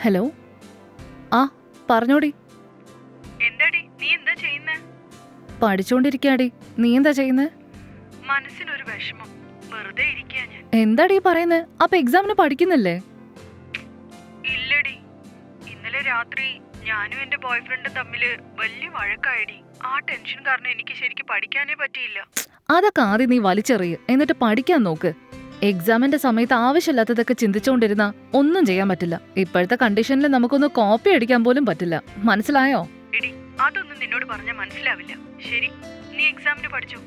Hello. ആ പറഞ്ഞോടി. എന്താടി നീ എന്താ ചെയ്യുന്നേ? പഠിച്ചോണ്ടിരിക്കാടി. നീ എന്താ ചെയ്യുന്നേ? മനസ്സിനൊരു വിഷമം, വെറുതെ ഇരിക്കാ ഞാൻ. എന്താടി പറയുന്നേ? അപ്പൊ എക്സാമിന് പഠിക്കുന്നില്ലേ? ഇല്ലടി, ഇന്നലെ രാത്രി ഞാനും എന്റെ ബോയ്ഫ്രണ്ടും തമ്മില് വലിയ വഴക്കായടി. ആ ടെൻഷൻ കാരണം എനിക്ക് ശരിക്കും പഠിക്കാനേ പറ്റിയില്ല. അതൊക്കെ ആദ്യം നീ വലിച്ചെറിയ്, എന്നിട്ട് പഠിക്കാൻ നോക്ക്. എക്സാമിന്റെ സമയത്ത് ആവശ്യമില്ലാത്തതൊക്കെ ചിന്തിച്ചോണ്ടിരുന്ന ഒന്നും ചെയ്യാൻ പറ്റില്ല. ഇപ്പോഴത്തെ കണ്ടീഷനിൽ നമുക്കൊന്ന് കോപ്പി അടിക്കാൻ പോലും പറ്റില്ല. മനസ്സിലായോ? എടി, അതൊന്നും നിന്നോട് പറഞ്ഞാൽ മനസ്സിലാവില്ല. ശരി, നീ എക്സാമിന് പഠിച്ചോ?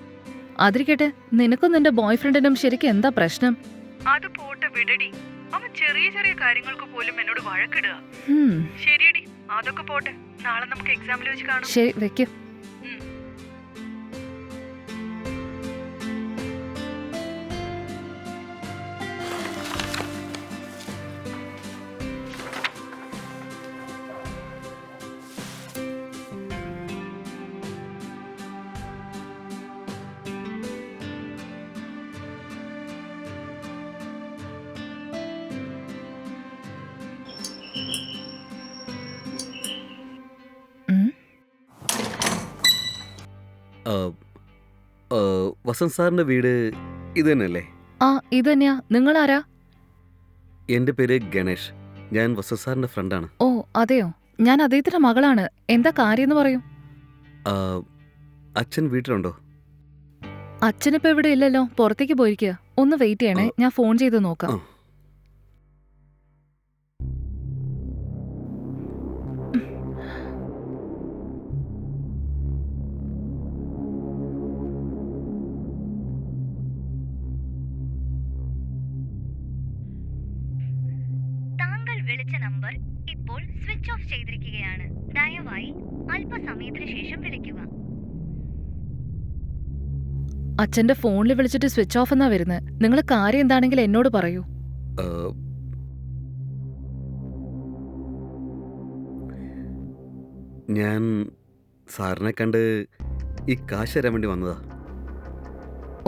അതിരിക്കട്ടെ, നിനക്കും നിന്റെ ബോയ്ഫ്രണ്ടിനും ശരിക്കും എന്താ പ്രശ്നം? അത് പോട്ടെ, വിടടി. അവൻ ചെറിയ ചെറിയ കാര്യങ്ങൾക്ക് പോലും എന്നോട് വഴക്കിടുക. ശരിയടി, അതൊക്കെ പോട്ടെ. നാളെ നമുക്ക് എക്സാമിൽ വെച്ച് കാണാം. ശരി, വെക്ക്. വസന്ത് സാറിന്റെ വീട് ഇത് തന്നെയല്ലേ? ആ, ഇത് തന്നെയാ. നിങ്ങളാരാ? എൻ്റെ പേര് ഗണേഷ്. ഞാൻ വസന്ത് സാറിന്റെ ഫ്രണ്ടാണ്. ഓ അതെയോ, ഞാൻ അദ്ദേഹത്തിന്റെ മകളാണ്. എന്താ കാര്യം പറയൂ. അച്ഛൻ വീട്ടിലുണ്ടോ? അച്ഛനിപ്പോ ഇവിടെ ഇല്ലല്ലോ, പുറത്തേക്ക് പോയിരിക്കുക. ഒന്ന് വെയിറ്റ് ചെയ്യണേ, ഞാൻ ഫോൺ ചെയ്ത് നോക്കാം. വിളിച്ച നമ്പർ ഇപ്പോൾ സ്വിച്ച് ഓഫ് ചെയ്തിരിക്കുകയാണ്. ദയവായി അല്പസമയത്തിന് ശേഷം വിളിക്കുക. അച്ഛന്റെ ഫോണിൽ വിളിച്ചിട്ട് സ്വിച്ച് ഓഫ് എന്നാ വരുന്നത്. നിങ്ങൾ കാര്യം എന്താണെങ്കിൽ എന്നോട് പറയൂ. ഞാൻ സാറിനെ കണ്ട് ഈ കാശ് തരാൻ വേണ്ടി വന്നതാ.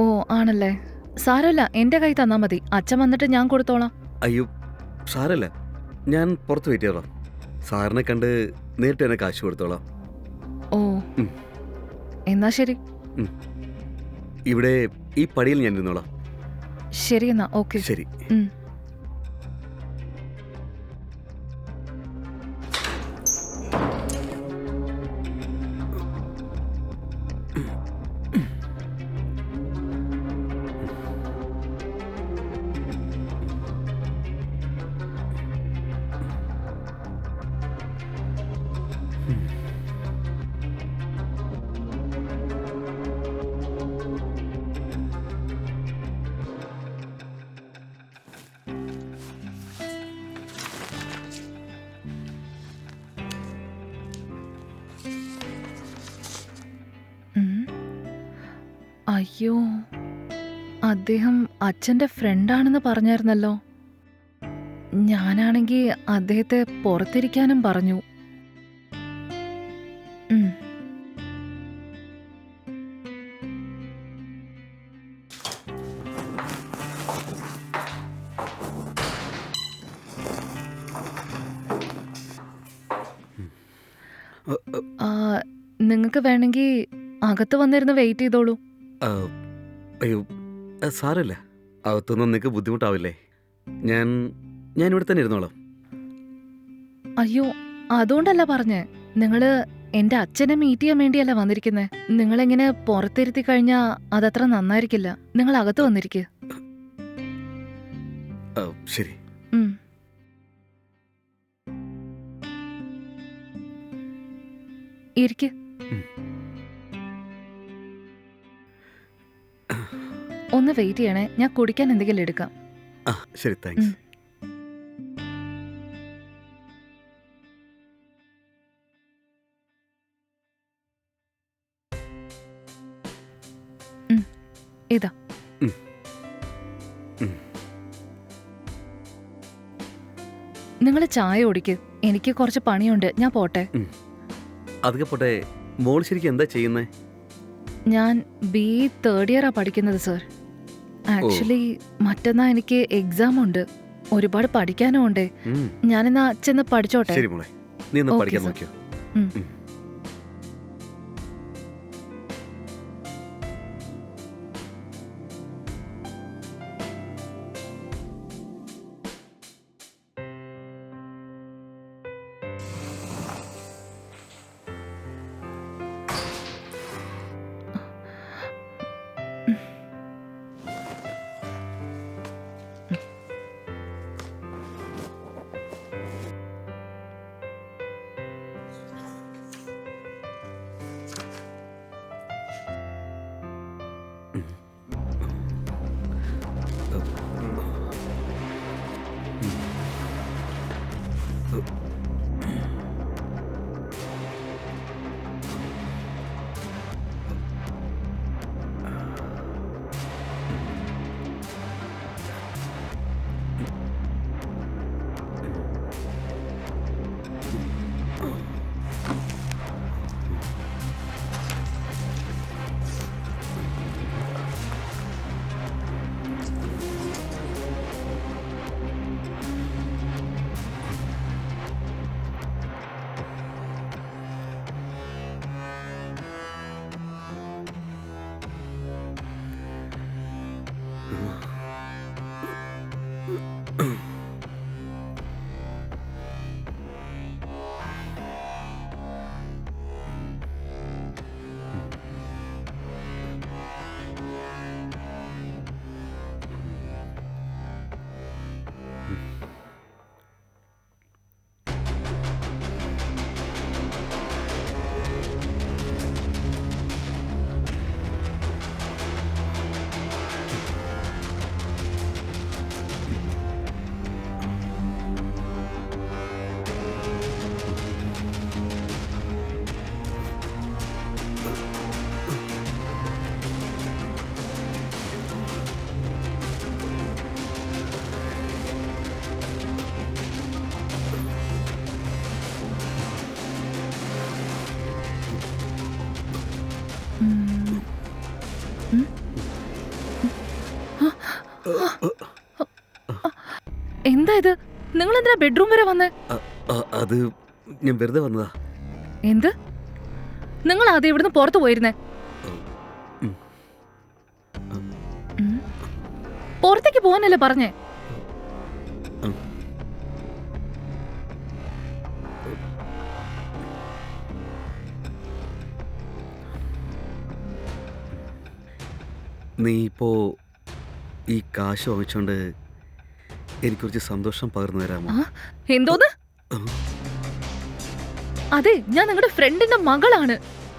ഓ ആണല്ലേ. സാരമില്ല, എന്റെ കൈ തന്നാ മതി. അച്ഛൻ വന്നിട്ട് ഞാൻ കൊടുത്തോളാം. അയ്യോ സാരല്ല, ഞാൻ പുറത്ത് വെയിറ്റ് ചെയ്തോളാം. സാറിനെ കണ്ട് നേരിട്ട് തന്നെ കാശ് കൊടുത്തോളാം. ഓ എന്നാ ശരി. ഇവിടെ ഈ പടിയിൽ ഞാൻ ഇരുന്നോളാം. ശരി എന്നാ, ഓക്കെ. ശരി. അയ്യോ, അദ്ദേഹം അച്ഛന്റെ ഫ്രണ്ടാണെന്ന് പറഞ്ഞായിരുന്നല്ലോ. ഞാനാണെങ്കി അദ്ദേഹത്തെ പുറത്തിരിക്കാനും പറഞ്ഞു. നിങ്ങൾക്ക് വേണമെങ്കിൽ അകത്ത് വന്നിരുന്ന് വെയിറ്റ് ചെയ്തോളൂ. അയ്യോ സാരമില്ല, അകത്തൊന്നും നിങ്ങൾക്ക് ബുദ്ധിമുട്ടാവില്ലേ? ഞാൻ ഇവിടെ തന്നെ ഇരുന്നോളാം. അയ്യോ, അതുകൊണ്ടല്ല പറഞ്ഞേ. നിങ്ങള് എന്റെ അച്ഛനെ മീറ്റ് ചെയ്യാൻ വേണ്ടിയല്ല വന്നിരിക്കുന്നേ. നിങ്ങളെങ്ങനെ പുറത്തിരുത്തി കഴിഞ്ഞാ അതത്ര നന്നായിരിക്കില്ല. നിങ്ങൾ അകത്ത് വന്നിരിക്കുക. ശരി. ഇരിക്ക്. ഒന്ന് വെയിറ്റ് ചെയ്യണേ, ഞാൻ കുടിക്കാൻ എന്തെങ്കിലും എടുക്കാം. ശരി, താങ്ക്സ്. ഇതാ. നിങ്ങൾ ചായ കുടിക്ക്. എനിക്ക് കുറച്ച് പണിയുണ്ട്, ഞാൻ പോട്ടെ. അതൊക്കെ പോട്ടെ, മോൾ ശരിക്കും എന്താ ചെയ്യുന്നേ? ഞാൻ BE തേർഡ് ഇയറാ പഠിക്കുന്നത് സർ. ആക്ച്വലി മറ്റന്നാ എനിക്ക് എക്സാം ഉണ്ട്. ഒരുപാട് പഠിക്കാനും ഉണ്ടേ. ഉം. ഞാനെന്നാ ചെന്ന് പഠിച്ചോട്ടെ. ശരി മോളെ, നീ ഒന്ന് ഓക്കേ, പഠിക്കാൻ സർ. നോക്കിയോ. ഉം. ഉം. ഉം. ഉം. എന്താ ഇത്? നിങ്ങൾ എന്തിനാ ബെഡ്റൂം വരെ വന്നേ? അത് ഞാൻ വെറുതെ വന്നതാ. എന്ത്? നിങ്ങൾ ആദ്യം ഇവിടുന്ന് പുറത്തു പോയിരുന്നേ? ഉം. ഉം. പുറത്തേക്ക് പോവാനല്ലേ പറഞ്ഞേ? ഉം. നീ ഇപ്പോ ഈ കാശ് വാങ്ങിച്ചോണ്ട് എനിക്ക് കുറച്ച് സന്തോഷം പകർന്നു തരാമോ? ആ, എന്തോന്ന്? ഉം. അതെ, ഞാൻ നിങ്ങളുടെ ഫ്രണ്ടിന്റെ മകളാണ്.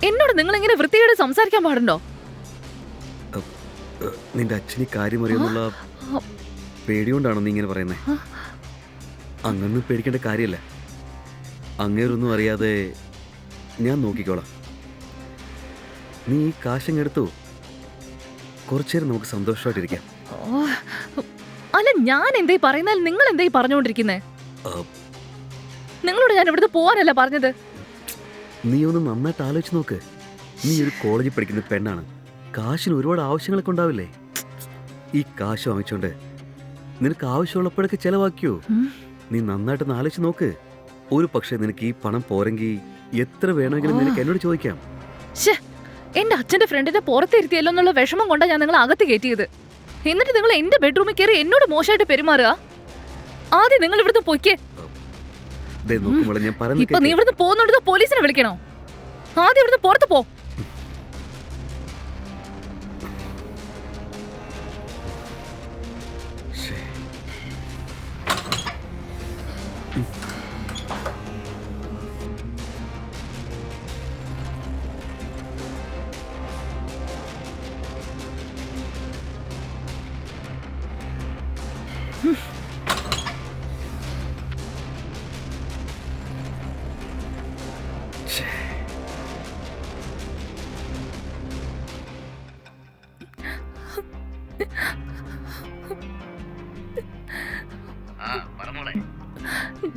എന്നോട് നിങ്ങൾ ഇങ്ങനെ വൃത്തിയോടെ സംസാരിക്കാൻ പാടുണ്ടോ? നിന്റെ അച്ഛന് കാര്യം അറിയുന്നുള്ള പേടികൊണ്ടാണോ നീ ഇങ്ങനെ പറയുന്നേ? ആ. അങ്ങൊന്നും പേടിക്കേണ്ട കാര്യമല്ല. അങ്ങേരൊന്നും അറിയാതെ ഞാൻ നോക്കിക്കോളാം. നീ ഈ കാശങ്ങെടുത്തു, കുറച്ചേരം നമുക്ക് സന്തോഷമായിട്ടിരിക്കാം. ഓ, അല്ല, ഞാൻ എന്തേ പറയുന്നാൽ നിങ്ങൾ എന്തേ പറഞ്ഞുകൊണ്ടിരിക്കുന്നേ? ആ, നിങ്ങളോട് ഞാൻ ഇവിടുന്ന് പോവാനല്ല പറഞ്ഞത്. നീ ഒന്ന് നന്നായിട്ട് ആലോചിച്ച് നോക്ക്. നീ ഒരു കോളേജിൽ പഠിക്കുന്ന പെണ്ണാണ്. കാശിന് ഒരുപാട് ആവശ്യങ്ങളൊക്കെ ഉണ്ടാവില്ലേ? ഈ കാശ് വാങ്ങിച്ചോണ്ട് നിനക്ക് ആവശ്യമുള്ളപ്പോഴൊക്കെ ചെലവാക്കിയോ? ഉം. നീ നന്നായിട്ടൊന്ന് ആലോചിച്ച് നോക്ക്. ഒരു പക്ഷേ നിനക്ക് ഈ പണം പോരെങ്കിൽ എത്ര വേണമെങ്കിലും നിനക്ക് എന്നോട് ചോദിക്കാം. ശ്ശേ, എന്റെ അച്ഛന്റെ ഫ്രണ്ടിനെ പുറത്തിരുത്തിയല്ലോ എന്നുള്ള വിഷമം കൊണ്ടാണ് ഞാൻ നിങ്ങളെ അകത്ത് കയറ്റിയത്. എന്നിട്ട് നിങ്ങൾ എന്റെ ബെഡ്റൂമിൽ കയറി എന്നോട് മോശമായിട്ട് പെരുമാറുക. ആദ്യം നിങ്ങൾ ഇവിടുന്ന് പൊയ്ക്കേ. ദേ നോക്കുമ്പോൾ ഞാൻ പറഞ്ഞു ഇപ്പൊ നീ ഇവിടുന്ന് പോകുന്നുണ്ട് പോലീസിനെ വിളിക്കണോ? ആദ്യം ഇവിടുന്ന് പുറത്ത് പോ.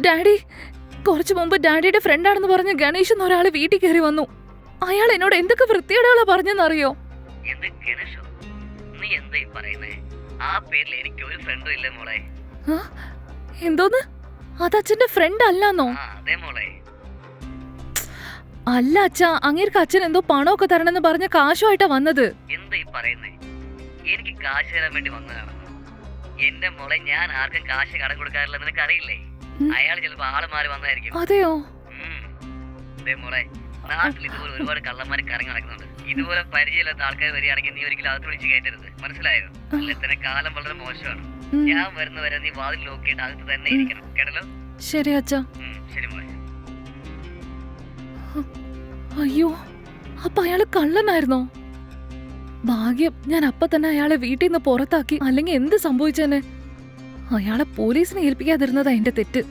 ഡാഡി, കുറച്ചു മുമ്പ് ഡാഡിയുടെ ഫ്രണ്ടാണെന്ന് പറഞ്ഞ് ഗണേഷ് എന്നൊരാള് വീട്ടിൽ കയറി വന്നു. അയാൾ എന്നോട് എന്തൊക്കെ വൃത്തികേടുകളാ പറഞ്ഞെന്നറിയോ? എന്ത് ഗണേശോ? നീ എന്തായി പറയുന്നേ? ആ പേരിൽ എനിക്ക് ഒരു ഫ്രണ്ടും ഇല്ല മോളെ. ആ, എന്തോന്ന്? അതച്ഛന്റെ ഫ്രണ്ട് അല്ലാന്നോ? അതെ മോളെ. അല്ല അച്ഛാ, അങ്ങേർക്ക് അച്ഛൻ എന്തോ പണമൊക്കെ തരണമെന്ന് പറഞ്ഞ കാശുമായിട്ടാ വന്നത്. എന്താ ഈ പറയുന്നേ? എനിക്ക് കാശ് തരാൻ വേണ്ടി വന്നതാണ്. എന്റെ മോളെ, ഞാൻ ആർക്കും കാശ് കടം കൊടുക്കാറില്ല, നിനക്ക് അറിയില്ലേ? അയാൾ ചിലപ്പോ ആള് മാറി വന്നായിരിക്കും. അതെയോ? അതെ മോളെ, നാട്ടിൽ ഇതുപോലെ ഒരുപാട് കള്ളന്മാര് കറങ്ങി നടക്കുന്നുണ്ട്. ഇതുപോലെ പരിചയമില്ലാത്ത ആൾക്കാർ വരികയാണെങ്കിൽ നീ ഒരിക്കലും അകത്ത് വിളിച്ച് കയറ്റരുത്, മനസ്സിലായോ? അല്ലെ തന്നെ കാലം വളരെ മോശമാണ്. ഞാൻ വരുന്നവരെ നീ വാതിൽ നോക്കിയിട്ട് അകത്ത് തന്നെ ഇരിക്കണം, കേട്ടല്ലോ? ശരി അച്ഛാ. ശരി മോളെ. അയ്യോ, അപ്പൊ അയാള് കള്ളനായിരുന്നോ? ഭാഗ്യം ഞാൻ അപ്പൊ തന്നെ അയാളെ വീട്ടിൽ നിന്ന് പുറത്താക്കി, അല്ലെങ്കിൽ എന്ത് സംഭവിച്ചേനെ? അയാളെ പോലീസിനെ ഏൽപ്പിക്കാതിരുന്നതാ എന്റെ തെറ്റ്.